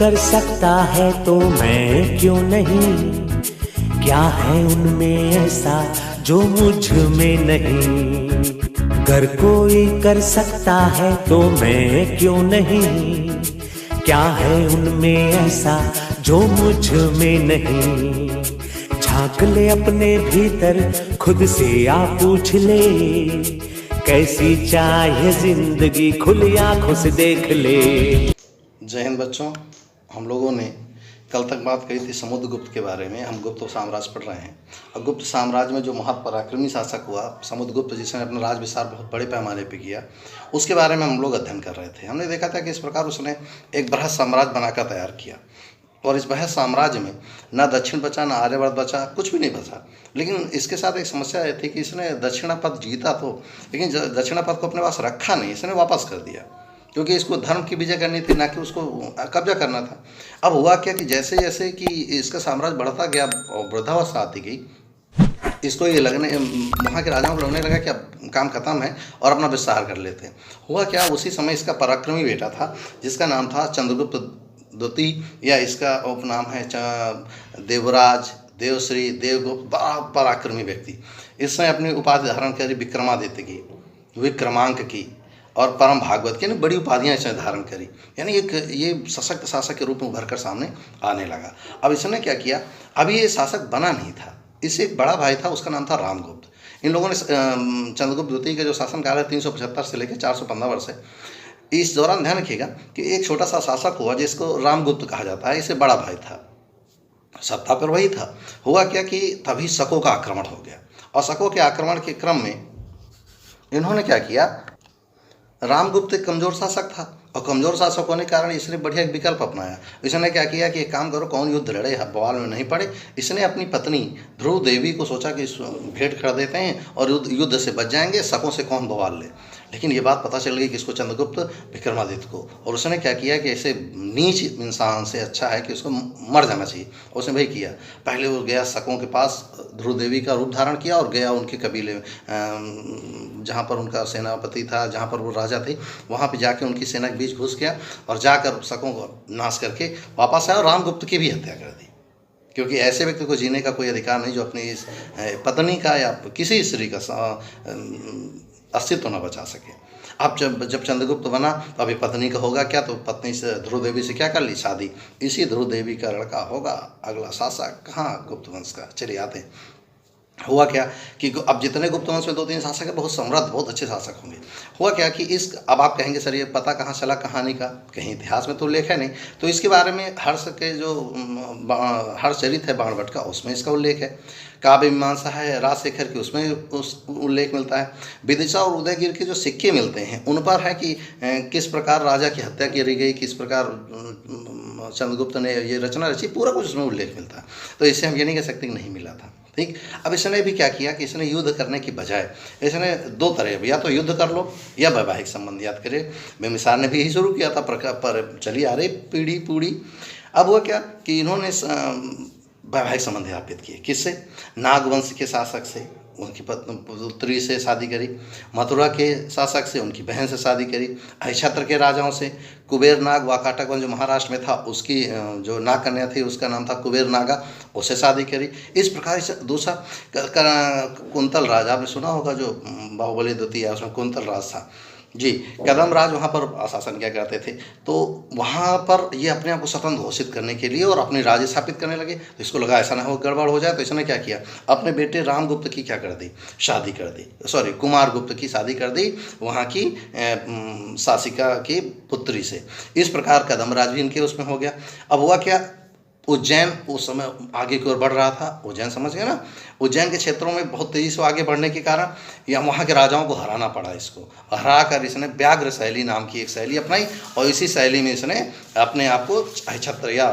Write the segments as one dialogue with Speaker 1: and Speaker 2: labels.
Speaker 1: कर सकता है तो मैं क्यों नहीं, क्या है उनमें ऐसा जो मुझ में नहीं। अगर कोई कर सकता है तो मैं क्यों नहीं, क्या है उनमें ऐसा जो मुझ में नहीं। झांक ले अपने भीतर, खुद से आ पूछ ले, कैसी चाहे जिंदगी खुली आंखों से देख ले।
Speaker 2: जय हिंद बच्चों, हम लोगों ने कल तक बात करी थी समुद्रगुप्त के बारे में। हम गुप्त साम्राज्य पढ़ रहे हैं और गुप्त साम्राज्य में जो महापराक्रमी शासक हुआ समुद्रगुप्त, जिसने अपना राज विस्तार बहुत बड़े पैमाने पे किया, उसके बारे में हम लोग अध्ययन कर रहे थे। हमने देखा था कि इस प्रकार उसने एक बृहद साम्राज्य बनाकर तैयार किया और इस बृहद साम्राज्य में न दक्षिण बचा, न आर्यवर्त बचा, कुछ भी नहीं बचा। लेकिन इसके साथ एक समस्या ये थी कि इसने दक्षिणापथ जीता तो, लेकिन दक्षिणापथ को अपने पास रखा नहीं, इसने वापस कर दिया, क्योंकि इसको धर्म की विजय करनी थी, ना कि उसको कब्जा करना था। अब हुआ क्या कि जैसे जैसे कि इसका साम्राज्य बढ़ता गया और वृद्धावस्था आती गई, इसको ये लगने, वहाँ के राजाओं को लगने लगा कि अब काम खत्म है और अपना विस्तार कर लेते हैं। हुआ क्या, उसी समय इसका पराक्रमी बेटा था जिसका नाम था चंद्रगुप्त द्वितीय, या इसका उपनाम है देवराज, देवश्री, देवगुप्त। बड़ा पराक्रमी व्यक्ति। इसने अपनी उपाधि धारण करी विक्रमादित्य की, विक्रमांक की और परम भागवत की, यानी बड़ी उपाधियाँ इसने धारण करी, यानी एक ये सशक्त शासक के रूप में उभर कर सामने आने लगा। अब इसने क्या किया, अभी ये शासक बना नहीं था, इससे एक बड़ा भाई था, उसका नाम था रामगुप्त। इन लोगों ने चंद्रगुप्त द्वितीय का जो शासनकाल है 375 से लेकर 415 वर्ष है, इस दौरान ध्यान रखिएगा कि एक छोटा सा शासक हुआ जिसको रामगुप्त कहा जाता है, इससे बड़ा भाई था, सत्ता पर वही था। हुआ क्या कि तभी शकों का आक्रमण हो गया और शकों के आक्रमण के क्रम में इन्होंने क्या किया, रामगुप्त एक कमज़ोर शासक था और कमज़ोर शासक होने के कारण इसने बढ़िया एक विकल्प अपनाया। इसने क्या किया कि एक काम करो, कौन युद्ध लड़े, बवाल में नहीं पड़े। इसने अपनी पत्नी ध्रुव देवी को सोचा कि भेंट कर देते हैं और युद्ध से बच जाएंगे, शकों से कौन बवाल ले। लेकिन ये बात पता चल गई किसको, चंद्रगुप्त विक्रमादित्य को। और उसने क्या किया कि ऐसे नीच इंसान से अच्छा है कि उसको मर जाना चाहिए। उसने वही किया, पहले वो गया शकों के पास, ध्रुव देवी का रूप धारण किया और गया उनके कबीले में, जहाँ पर उनका सेनापति था, जहाँ पर वो राजा थे, वहाँ पे जाके उनकी सेना के बीच घुस गया और जाकर शकों को नाश करके वापस आया और रामगुप्त की भी हत्या कर दी। क्योंकि ऐसे व्यक्ति को जीने का कोई अधिकार नहीं जो अपनी इस पत्नी का या किसी स्त्री का अस्तित्व न बचा सके। अब जब चंद्रगुप्त बना तो अभी पत्नी का होगा क्या, तो पत्नी से ध्रुव देवी से क्या कर ली, शादी। इसी ध्रुव देवी का लड़का होगा अगला शासक, कहाँ, गुप्त वंश का। चलिए आते हैं। हुआ क्या कि अब जितने गुप्त वंश में 2-3 शासक है, बहुत समृद्ध, बहुत अच्छे शासक होंगे। हुआ क्या कि अब आप कहेंगे सर ये पता कहाँ चला कहानी का, कहीं इतिहास में तो उल्लेख है नहीं। तो इसके बारे में हर्ष के जो हर्षचरित है बाणभट्ट का, उसमें इसका उल्लेख है। काव्य मीमांसा है राजशेखर की, उसमें उस उल्लेख मिलता है। विदिशा और उदयगिरि के जो सिक्के मिलते हैं उन पर है कि किस प्रकार राजा की हत्या की गई, किस प्रकार चंद्रगुप्त ने ये रचना रची, पूरा कुछ उसमें उल्लेख मिलता है। तो इससे हम ये नहीं कह सकते कि नहीं मिला था। ठीक, अब इसने भी क्या किया कि इसने युद्ध करने की बजाय इसने दो तरह, या तो युद्ध कर लो या वैवाहिक संबंध याद करें। बिम्बिसार ने भी यही शुरू किया था, पर चली आ रही पीढ़ी पूरी। अब हुआ क्या कि इन्होंने वैवाहिक संबंध स्थापित किए, किससे, नागवंश के शासक से, उनकी पुत्री से शादी करी। मथुरा के शासक से, उनकी बहन से शादी करी। अहिछत्र के राजाओं से, कुबेर नाग वाकाटक वंश जो महाराष्ट्र में था, उसकी जो नाग कन्या थी उसका नाम था कुबेर नागा, उससे शादी करी। इस प्रकार से दूसरा कुंतल राज, आपने सुना होगा जो बाहुबली द्वितीय है, उसमें कुंतल राज था जी। कदम राज वहाँ पर शासन क्या करते थे, तो वहाँ पर ये अपने आप को स्वतंत्र घोषित करने के लिए और अपनी राज्य स्थापित करने लगे। तो इसको लगा ऐसा ना हो गड़बड़ हो जाए, तो इसने क्या किया, अपने बेटे रामगुप्त की क्या कर दी, शादी कर दी, सॉरी कुमार गुप्त की शादी कर दी वहाँ की शासिका की पुत्री से। इस प्रकार कदम राज भी इनके उसमें हो गया। अब हुआ क्या, उज्जैन उस समय आगे की ओर बढ़ रहा था। उज्जैन समझ गए ना, उज्जैन के क्षेत्रों में बहुत तेज़ी से आगे बढ़ने के कारण या वहाँ के राजाओं को हराना पड़ा। इसको हरा कर इसने व्याघ्र शैली नाम की एक शैली अपनाई और इसी शैली में इसने अपने आप को छत्र या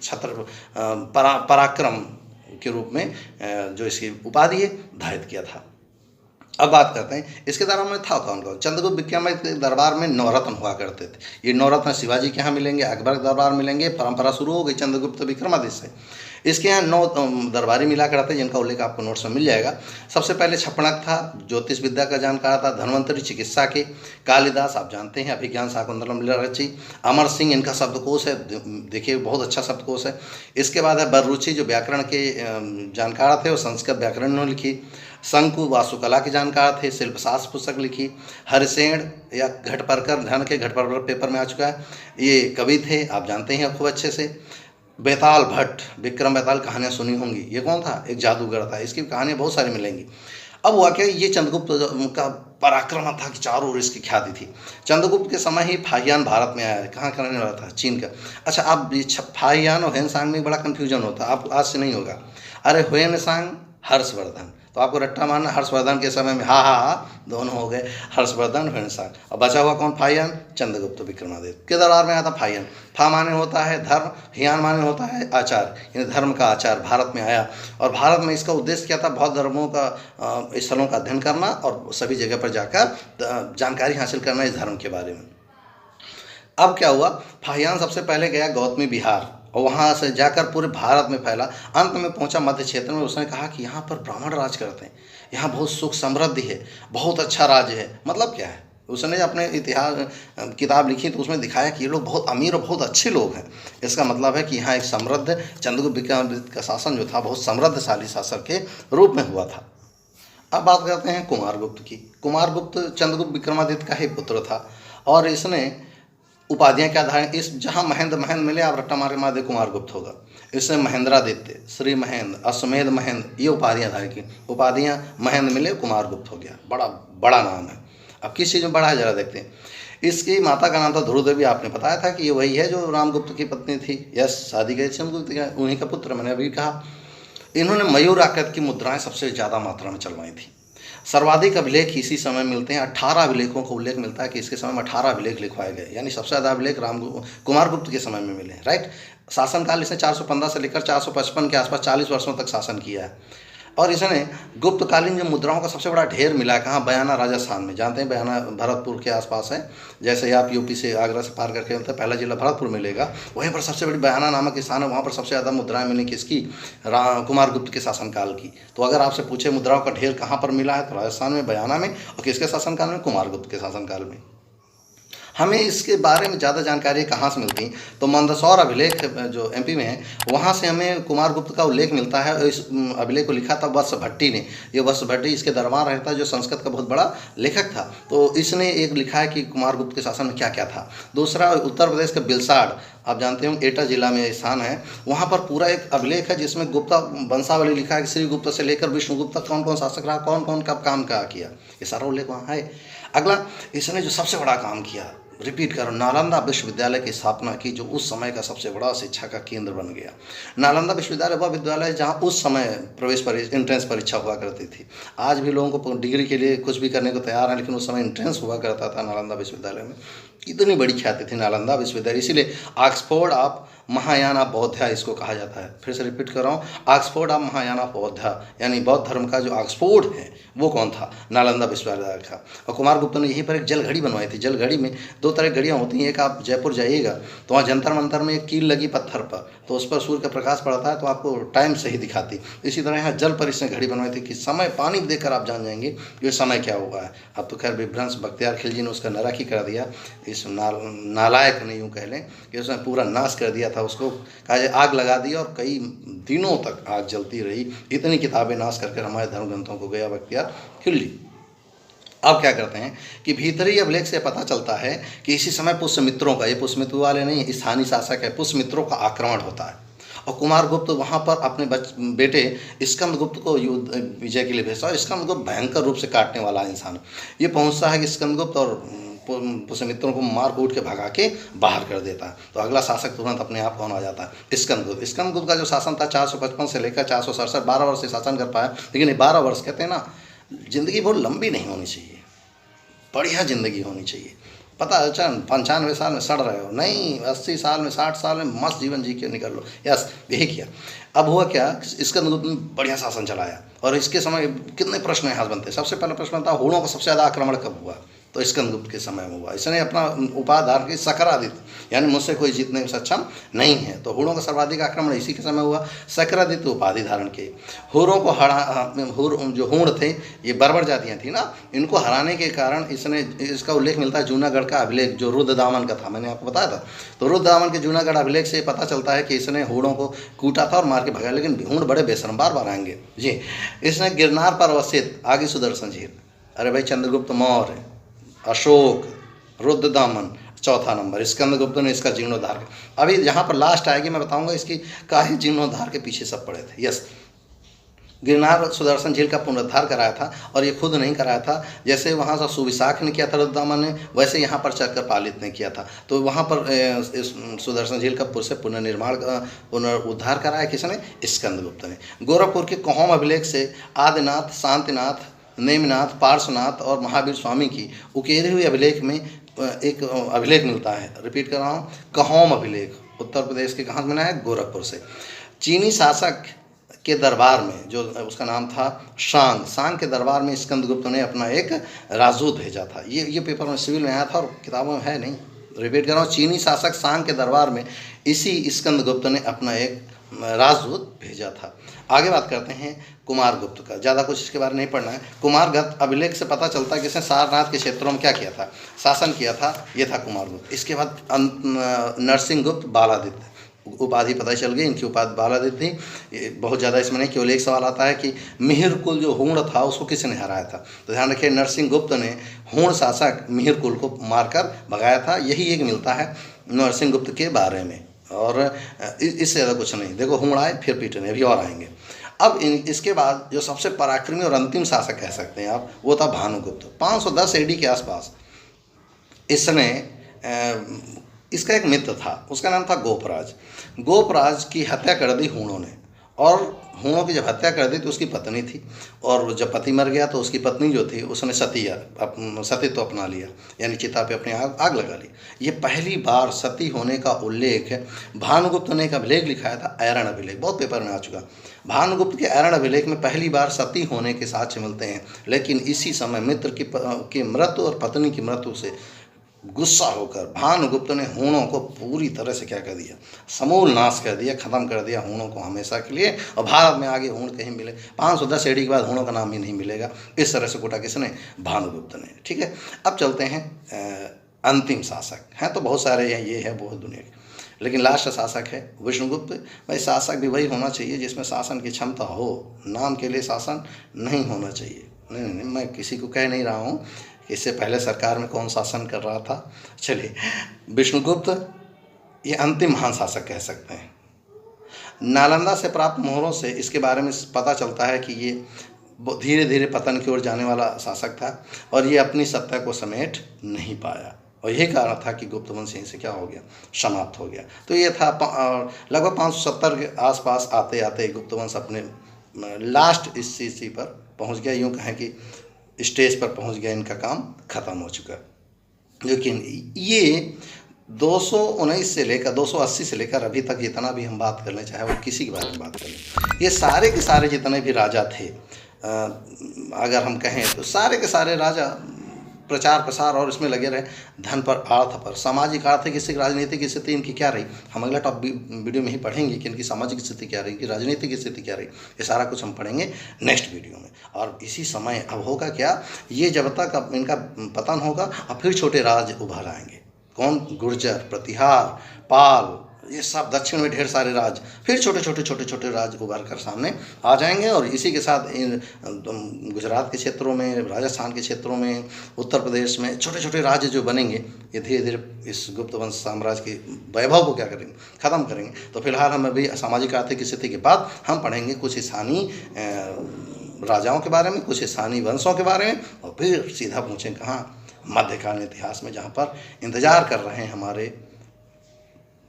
Speaker 2: छत्र पराक्रम के रूप में जो इसकी उपाधि है धारित किया था। अब बात करते हैं इसके दरबार में था कौन कौन। चंद्रगुप्त विक्रमादित्य के दरबार में 9 रत्न हुआ करते थे। ये 9 रत्न शिवाजी के यहाँ मिलेंगे, अकबर के दरबार मिलेंगे, परंपरा शुरू हो गई चंद्रगुप्त विक्रमादित्य से। इसके यहाँ 9 दरबारी मिला करते जिनका उल्लेख आपको नोट्स में मिल जाएगा। सबसे पहले छप्पड़क था, ज्योतिष विद्या का जानकार था। धन्वंतरि चिकित्सा के। कालिदास आप जानते हैं अभिज्ञान शाकुंतलम रचि। अमर सिंह इनका शब्दकोश है, देखिए बहुत अच्छा शब्दकोश है। इसके बाद है बररुचि जो व्याकरण के जानकार थे, वो संस्कृत व्याकरण उन्होंने लिखी। शंकु वास्तुकला के जानकार थे, शिल्पशास्त्र पुस्तक लिखी। हरिसेण या घटपरकर, ध्यान के घटपरकर पेपर में आ चुका है, ये कवि थे, आप जानते हैं खूब अच्छे से। बेताल भट्ट, विक्रम बेताल, कहानियाँ सुनी होंगी। ये कौन था? एक जादूगर था, इसकी कहानियाँ बहुत सारी मिलेंगी। अब हुआ क्या, ये चंद्रगुप्त का पराक्रम था कि चारों ओर इसकी ख्याति थी। चंद्रगुप्त के समय ही फाहियान भारत में आया है। कहाँ करने वाला था? चीन का। अच्छा, अब फाहियान और ह्वेनसांग में बड़ा कन्फ्यूजन होता है, आप आज से नहीं होगा। अरे ह्वेनसांग हर्षवर्धन, तो आपको रट्टा मारना, हर्षवर्धन के समय में हा हा हा दोनों हो गए, हर्षवर्धन ह्वेनसांग। अब बचा हुआ कौन? फाहियान। चंद्रगुप्त विक्रमादित्य के दरबार में आया था फाहियान। फा माने होता है धर्म, हियान माने होता है आचार, यानी धर्म का आचार। भारत में आया और भारत में इसका उद्देश्य क्या था? बौद्ध धर्मों का स्थलों का अध्ययन करना और सभी जगह पर जाकर जानकारी हासिल करना इस धर्म के बारे में। अब क्या हुआ, फाहियान सबसे पहले गया गौतमी बिहार और वहाँ से जाकर पूरे भारत में फैला। अंत में पहुँचा मध्य क्षेत्र में। उसने कहा कि यहाँ पर ब्राह्मण राज करते हैं, यहाँ बहुत सुख समृद्धि है, बहुत अच्छा राज्य है। मतलब क्या है, उसने अपने इतिहास किताब लिखी तो उसमें दिखाया कि ये लोग बहुत अमीर और बहुत अच्छे लोग हैं। इसका मतलब है कि यहाँ एक समृद्ध चंद्रगुप्त विक्रमादित्य का शासन जो था बहुत समृद्धशाली शासक के रूप में हुआ था। अब बात करते हैं कुमारगुप्त की। कुमारगुप्त चंद्रगुप्त विक्रमादित्य का ही पुत्र था और इसने उपाधियाँ क्या धारण, इस जहाँ महेंद्र महेंद्र मिले आप रट्टा मार के मार दे कुमारगुप्त होगा। इसने महेंद्रादित्य, श्री महेंद्र, अश्वमेध महेंद्र ये उपाधियाँ धारण की। उपाधियाँ महेंद्र मिले कुमारगुप्त हो गया। बड़ा बड़ा नाम है। अब किस चीज़ में बड़ा है जरा देखते हैं। इसकी माता का नाम था ध्रुवदेवी। आपने बताया था कि ये वही है जो रामगुप्त की पत्नी थी। यस, शादी गई चंद्रगुप्त, उन्हीं का पुत्र मैंने अभी कहा। इन्होंने मयूर आकृति की मुद्राएं सबसे ज़्यादा मात्रा में चलवाई थी। सर्वाधिक अभिलेख इसी समय मिलते हैं। 18 अभिलेखों का उल्लेख मिलता है कि इसके समय में 18 अभिलेख लिखवाए गए, यानी सबसे ज़्यादा अभिलेख कुमारगुप्त के समय में मिले हैं। राइट। शासनकाल इसने 415 से लेकर 455 के आसपास 40 वर्षों तक शासन किया है। और इसने गुप्तकालीन जो मुद्राओं का सबसे बड़ा ढेर मिला है कहाँ? बयाना राजस्थान में। जानते हैं बयाना भरतपुर के आसपास है। जैसे आप यूपी से आगरा से पार करके तो पहला जिला भरतपुर मिलेगा, वहीं पर सबसे बड़ी बयाना नामक स्थान है। वहाँ पर सबसे ज़्यादा मुद्राएं मिली किसकी? कुमारगुप्त के शासनकाल की। तो अगर आपसे पूछे मुद्राओं का ढेर कहाँ पर मिला है तो राजस्थान में, बयाना में। और किसके शासनकाल में? कुमारगुप्त के शासनकाल में। हमें इसके बारे में ज़्यादा जानकारी कहाँ से मिलती? तो मंदसौर अभिलेख जो एमपी में है वहाँ से हमें कुमारगुप्त का उल्लेख मिलता है। इस अभिलेख को लिखा था वत्स भट्टी ने। ये वत्स भट्टी इसके दरबार रहता जो संस्कृत का बहुत बड़ा लेखक था। तो इसने एक लिखा है कि कुमारगुप्त के शासन में क्या क्या था। दूसरा, उत्तर प्रदेश का बिलसाड़, आप जानते हो एटा जिला में स्थान है, वहाँ पर पूरा एक अभिलेख है जिसमें गुप्ता वंशावली लिखा है कि श्रीगुप्त से लेकर विष्णुगुप्त तक कौन कौन शासक रहा, कौन कौन कब काम क्या किया, ये सारा उल्लेख वहाँ है। अगला, इसने जो सबसे बड़ा काम किया, रिपीट करो, नालंदा विश्वविद्यालय की स्थापना की जो उस समय का सबसे बड़ा शिक्षा का केंद्र बन गया। नालंदा विश्वविद्यालय वह विद्यालय जहाँ उस समय एंट्रेंस परीक्षा हुआ करती थी। आज भी लोगों को डिग्री के लिए कुछ भी करने को तैयार है, लेकिन उस समय एंट्रेंस हुआ करता था नालंदा विश्वविद्यालय में। इतनी बड़ी ख्याति थी नालंदा विश्वविद्यालय, इसीलिए ऑक्सफोर्ड ऑफ महायाना बौद्धा इसको कहा जाता है। फिर से रिपीट कर रहा हूँ, ऑक्सफोर्ड ऑफ महायाना बौद्धा, यानी बौद्ध धर्म का जो ऑक्सफोर्ड है वो कौन था? नालंदा विश्वविद्यालय का। और कुमारगुप्त ने यहीं पर एक जल घड़ी बनवाई थी। जल घड़ी में 2 तरह की घड़ियाँ होती हैं। एक आप जयपुर जाइएगा तो वहाँ जंतर मंतर में एक कील लगी पत्थर पर, तो उस पर सूर्य का प्रकाश पड़ता है तो आपको टाइम सही दिखाती। इसी तरह यहाँ जल पर इसने घड़ी बनवाई थी कि समय पानी देखकर आप जान जाएंगे कि समय क्या हुआ है। अब तो खैर विभ्रंश बख्तियार खिलजी ने उसका नरक ही कर दिया। इस नालायक ने यूँ कह लें कि उसने पूरा नाश कर दिया था। उसको कहा जाए आग लगा दी और कई दिनों तक आग जलती रही। इतनी किताबें नाश करके हमारे धर्म ग्रंथों को गया बख्तियार खिलजी। अब क्या करते हैं कि भीतरी अभिलेख से पता चलता है कि इसी समय पुष्यमित्रों का, ये पुष्यमित्र वाले नहीं, स्थानीय शासक है, पुष्यमित्रों का आक्रमण होता है और कुमारगुप्त वहाँ पर अपने बेटे स्कंदगुप्त को युद्ध विजय के लिए भेजता है। स्कंदगुप्त भयंकर रूप से काटने वाला इंसान। ये पहुँचता है कि स्कंदगुप्त और पुष्यमित्रों को मार कूट के भगा के बाहर कर देता है। तो अगला शासक तुरंत अपने आप कौन आ जाता है? स्कंदगुप्त। स्कंदगुप्त का जो शासन था 455 से लेकर 467, 12 वर्ष से शासन कर पाया। लेकिन ये 12 वर्ष कहते हैं ना, ज़िंदगी बहुत लंबी नहीं होनी चाहिए, बढ़िया ज़िंदगी होनी चाहिए। पता अच्छा 95 साल में सड़ रहे हो, नहीं 80 साल में 60 साल में मस्त जीवन जी के निकल लो। यस, यही किया। अब हुआ क्या, स्कंदगुप्त ने बढ़िया शासन चलाया और इसके समय कितने प्रश्न यहाँ बनते हैं। सबसे पहला प्रश्न था हुणों का सबसे ज़्यादा आक्रमण कब हुआ? तो स्कंदगुप्त के समय में हुआ। इसने अपना उपाधि धारण की सकरादित्य, यानी मुझसे कोई जीतने में सक्षम नहीं है। तो हुड़ों का सर्वाधिक आक्रमण इसी के समय हुआ, सकरादित्य उपाधि धारण के। हुरों को जो हुण थे, ये बर्बर जातियाँ थी ना, इनको हराने के कारण इसका उल्लेख मिलता है जूनागढ़ का अभिलेख, जो रुद्रदामन का था, मैंने आपको बताया था। तो रुद्रदामन के जूनागढ़ अभिलेख से पता चलता है कि इसने हुड़ों को कूटा था और मार के भगाया, लेकिन हुण बड़े बेशरम, बार बार आएंगे जी। इसने गिरनार पर अवस्थित आगे सुदर्शन झील, अरे भाई चंद्रगुप्त मौर्य, अशोक, रुद्रदामन, चौथा नंबर स्कंदगुप्त ने इसका जीर्णोद्धार किया। अभी यहाँ पर लास्ट आएगी, मैं बताऊंगा इसकी काहे जीर्णोद्धार के पीछे सब पड़े थे। यस, गिरनार सुदर्शन झील का पुनरुद्धार कराया था, और ये खुद नहीं कराया था। जैसे वहाँ से सुविशाख ने किया था रुद्रदामन ने, वैसे यहाँ पर चक्कर पालित ने किया था। तो वहाँ पर सुदर्शन झील का से पुनर्निर्माण पुनरुद्धार कराया किसने? स्कंदगुप्त ने। गोरखपुर के कौम अभिलेख से आदिनाथ, शांतिनाथ, नेमिनाथ, पार्श्वनाथ और महावीर स्वामी की उकेरे हुए अभिलेख में एक अभिलेख मिलता है। रिपीट कर रहा हूँ, कौम अभिलेख उत्तर प्रदेश के कहाँ से मिला है? गोरखपुर से। चीनी शासक के दरबार में, जो उसका नाम था सांग के दरबार में स्कंदगुप्त ने अपना एक राजदूत भेजा था। ये पेपर में सिविल में आया था और किताबों में है नहीं। रिपीट कर रहा हूँ, चीनी शासक सांग के दरबार में इसी स्कंदगुप्त ने अपना एक राजदूत भेजा था। आगे बात करते हैं कुमारगुप्त का। ज़्यादा कुछ इसके बारे में नहीं पढ़ना है। कुमारगुप्त अभिलेख से पता चलता है कि इसने सारनाथ के क्षेत्रों में क्या किया था? शासन किया था। ये था कुमारगुप्त। इसके बाद नरसिंहगुप्त, बालादित्य उपाधि पता चल गई, इनकी उपाधि बालादित्य थी। बहुत ज़्यादा इसमें नहीं, केवल एक सवाल आता है कि मिहिर कुल जो हुण था उसको किसने हराया था? तो ध्यान रखिए, नरसिंहगुप्त ने हुण शासक मिहिर कुल को मारकर भगाया था। यही एक मिलता है नरसिंहगुप्त के बारे में, और इससे ज़्यादा कुछ नहीं। देखो, हुण आए फिर पीटने, अभी और आएंगे। अब इसके बाद जो सबसे पराक्रमी और अंतिम शासक कह सकते हैं आप, वो था भानुगुप्त। 510 AD के आसपास इसने इसका एक मित्र था, उसका नाम था गोपराज। गोपराज की हत्या कर दी हुणों ने, और हुणों की जब हत्या कर दी तो उसकी पत्नी थी, और जब पति मर गया तो उसकी पत्नी जो थी उसने सतीत्व अपना लिया, यानी चिता पे अपने आग लगा ली। ये पहली बार सती होने का उल्लेख भानुगुप्त ने एक अभिलेख लिखाया था, ऐरण अभिलेख, बहुत पेपर में आ चुका। भानुगुप्त के ऐरण अभिलेख में पहली बार सती होने के साक्ष्य मिलते हैं, लेकिन इसी समय मित्र की मृत्यु और पत्नी की मृत्यु से गुस्सा होकर भानुगुप्त ने हुणों को पूरी तरह से क्या कर दिया? समूल नाश कर दिया, खत्म कर दिया हुणों को हमेशा के लिए। और भारत में आगे हुण कहीं मिले 510 AD के बाद हुणों का नाम ही नहीं मिलेगा। इस तरह से कूटा किसने? भानुगुप्त ने। ठीक है, अब चलते हैं अंतिम शासक। हैं तो बहुत सारे हैं, ये है बहुत दुनिया के, लेकिन लास्ट शासक है विष्णुगुप्त। भाई शासक भी वही होना चाहिए जिसमें शासन की क्षमता हो, नाम के लिए शासन नहीं होना चाहिए। नहीं, मैं किसी को कह नहीं रहा हूँ इससे पहले सरकार में कौन शासन कर रहा था। चलिए, विष्णुगुप्त ये अंतिम महान शासक कह सकते हैं। नालंदा से प्राप्त मोहरों से इसके बारे में पता चलता है कि ये धीरे धीरे पतन की ओर जाने वाला शासक था, और ये अपनी सत्ता को समेट नहीं पाया, और यही कारण था कि गुप्त वंश यहीं से क्या हो गया? समाप्त हो गया। तो ये था लगभग 570 के आसपास आते आते गुप्त वंश अपने लास्ट स्थिति पर पहुंच गया। यूँ कहें कि स्टेज पर पहुंच गया, इनका काम खत्म हो चुका। लेकिन ये 219 से लेकर 280 से लेकर अभी तक जितना भी हम बात कर लें, चाहे वो किसी के बारे में बात करें, ये सारे के सारे जितने भी राजा थे, अगर हम कहें तो सारे के सारे राजा प्रचार प्रसार और इसमें लगे रहे, धन पर, अर्थ पर, सामाजिक आर्थिक स्थिति, राजनीतिक स्थिति इनकी क्या रही। हम अगला वीडियो में ही पढ़ेंगे कि इनकी सामाजिक स्थिति क्या रही, इनकी राजनीतिक स्थिति क्या रही। ये सारा कुछ हम पढ़ेंगे नेक्स्ट वीडियो में। और इसी समय अब होगा क्या, ये जब तक अब इनका पतन होगा और फिर छोटे राज उभर आएंगे। कौन? गुर्जर, प्रतिहार, पाल, ये सब दक्षिण में ढेर सारे राज, फिर छोटे छोटे राज उभर कर सामने आ जाएंगे। और इसी के साथ इन गुजरात के क्षेत्रों में, राजस्थान के क्षेत्रों में, उत्तर प्रदेश में छोटे छोटे राज्य जो बनेंगे, ये धीरे धीरे इस गुप्त वंश साम्राज्य के वैभव को क्या करेंगे? खत्म करेंगे। तो फिलहाल हम अभी सामाजिक आर्थिक स्थिति के बाद हम पढ़ेंगे कुछ स्थानीय राजाओं के बारे में, कुछ स्थानीय वंशों के बारे में, और फिर सीधा पहुँचें कहाँ? मध्यकालीन इतिहास में, जहाँ पर इंतजार कर रहे हैं हमारे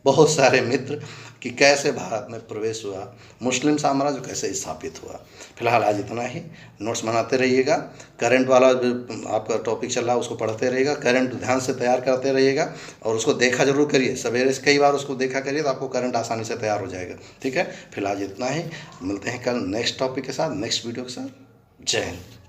Speaker 2: बहुत सारे मित्र कि कैसे भारत में प्रवेश हुआ, मुस्लिम साम्राज्य कैसे स्थापित हुआ। फिलहाल आज इतना ही। नोट्स बनाते रहिएगा, करंट वाला आपका टॉपिक चल रहा है उसको पढ़ते रहिएगा, करंट ध्यान से तैयार करते रहिएगा, और उसको देखा जरूर करिए, सवेरे से कई बार उसको देखा करिए तो आपको करंट आसानी से तैयार हो जाएगा। ठीक है, फिलहाल इतना ही। मिलते हैं कल नेक्स्ट टॉपिक के साथ, नेक्स्ट वीडियो के साथ। जय हिंद।